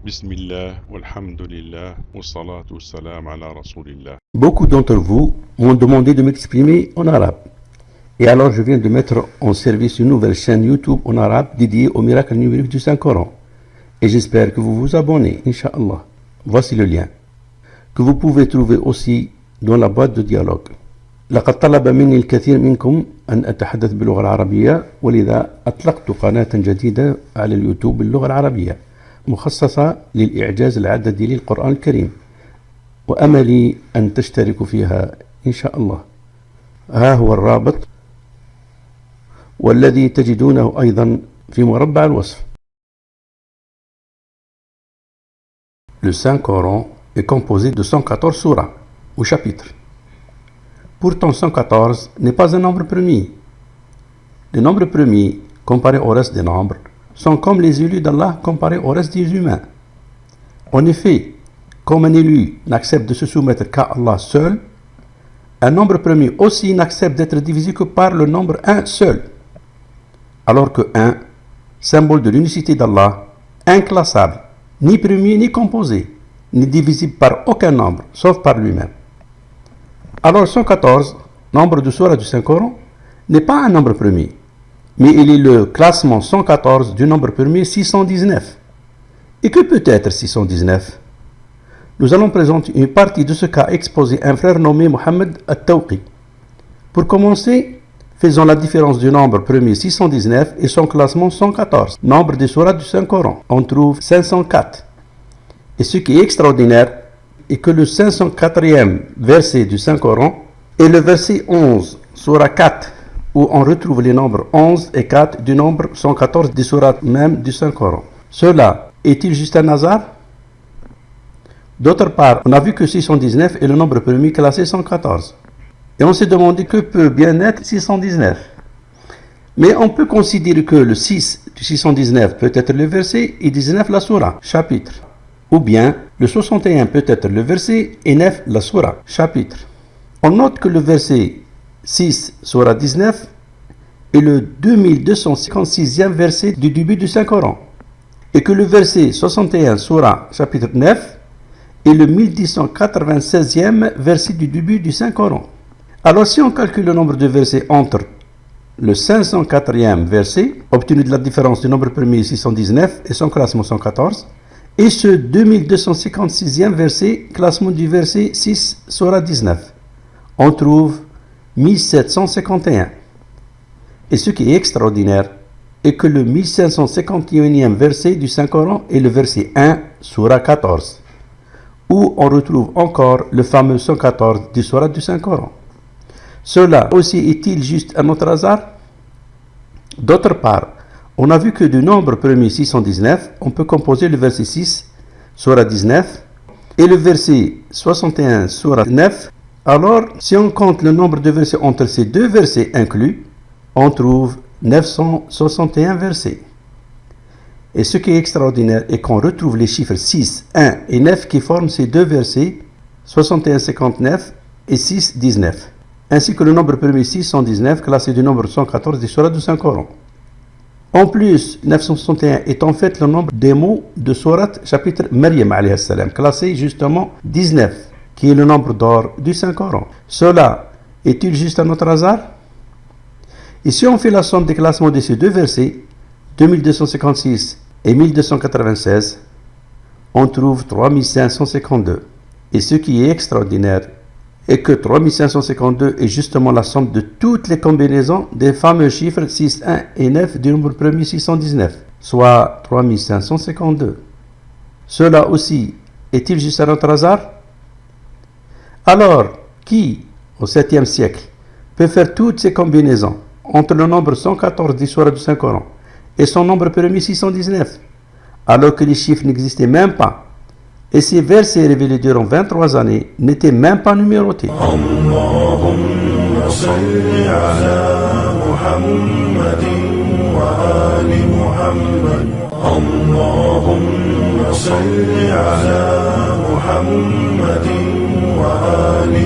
Bismillah, walhamdulillah, wassalatu wassalam ala rasulillah. Beaucoup d'entre vous m'ont demandé de m'exprimer en arabe. Et alors je viens de mettre en service une nouvelle chaîne YouTube en arabe dédiée au miracle numérique du Saint-Coran. Et j'espère que vous vous abonnez, Inch'Allah. Voici le lien, que vous pouvez trouver aussi dans la boîte de dialogue. لقد طلب مني الكثير منكم أن أتحدث باللغة العربية، ولذا أطلقت قناة جديدة على اليوتيوب باللغة العربية مخصصة للإعجاز العددي للقرآن الكريم، وأملي أن تشتركوا فيها إن شاء الله. ها هو الرابط والذي تجدونه أيضا في مربع الوصف. Le Saint-Coran est composé de 114 suras ou chapitres. Pourtant 114 n'est pas un nombre premier. Les nombres premiers, comparés au reste des nombres, sont comme les élus d'Allah comparés au reste des humains. En effet, comme un élu n'accepte de se soumettre qu'à Allah seul, un nombre premier aussi n'accepte d'être divisé que par le nombre 1 seul. Alors que 1, symbole de l'unicité d'Allah, inclassable, ni premier ni composé, ni divisible par aucun nombre, sauf par lui-même. Alors 114, nombre de sourates du Saint-Coran, n'est pas un nombre premier, mais il est le classement 114 du nombre premier 619. Et que peut être 619? Nous allons présenter une partie de ce qu'a exposé un frère nommé Mohammed At-Tawqi. Pour commencer, faisons la différence du nombre premier 619 et son classement 114, nombre des sourates du Saint-Coran. On trouve 504. Et ce qui est extraordinaire est que le 504e verset du Saint-Coran est le verset 11, Surah 4, où on retrouve les nombres 11 et 4 du nombre 114 des sourates même du Saint-Coran. Cela est-il juste un hasard? D'autre part, on a vu que 619 est le nombre premier classé 114. Et on s'est demandé que peut bien être 619. Mais on peut considérer que le 6 du 619 peut être le verset et 19 la surah, chapitre. Ou bien le 61 peut être le verset et 9 la surah, chapitre. On note que le verset 6, surah 19, est le 2256e verset du début du Saint-Coran. Et que le verset 61, surah, chapitre 9, est le 1196e verset du début du Saint-Coran. Alors si on calcule le nombre de versets entre le 504e verset, obtenu de la différence du nombre premier 619 et son classement 114, et ce 2256e verset, classement du verset 6, surah 19, on trouve 1751. Et ce qui est extraordinaire est que le 1551e verset du Saint-Coran est le verset 1, surah 14, où on retrouve encore le fameux 114 du surah du Saint-Coran. Cela aussi est-il juste un autre hasard? D'autre part, on a vu que du nombre premier 619, on peut composer le verset 6, surah 19, et le verset 61, surah 9. Alors, si on compte le nombre de versets entre ces deux versets inclus, on trouve 961 versets. Et ce qui est extraordinaire est qu'on retrouve les chiffres 6, 1 et 9 qui forment ces deux versets, 61, 59 et 6, 19, ainsi que le nombre premier 619, classé du nombre 114 des surahs du Saint-Coran. En plus, 961 est en fait le nombre des mots de Surat chapitre Maryam alayhi salam, classé justement 19, qui est le nombre d'or du Saint-Coran. Cela est-il juste un autre hasard? Et si on fait la somme des classements de ces deux versets, 2256 et 1296, on trouve 3552. Et ce qui est extraordinaire est que 3552 est justement la somme de toutes les combinaisons des fameux chiffres 6, 1 et 9 du nombre premier 619, soit 3552. Cela aussi est-il juste un autre hasard? Alors, qui, au 7e siècle, peut faire toutes ces combinaisons entre le nombre 114 des sourates du Saint-Coran et son nombre premier 619, alors que les chiffres n'existaient même pas? Et ces versets révélés durant 23 années n'étaient même pas numérotés. Allahumma salli ala Muhammadin wa ali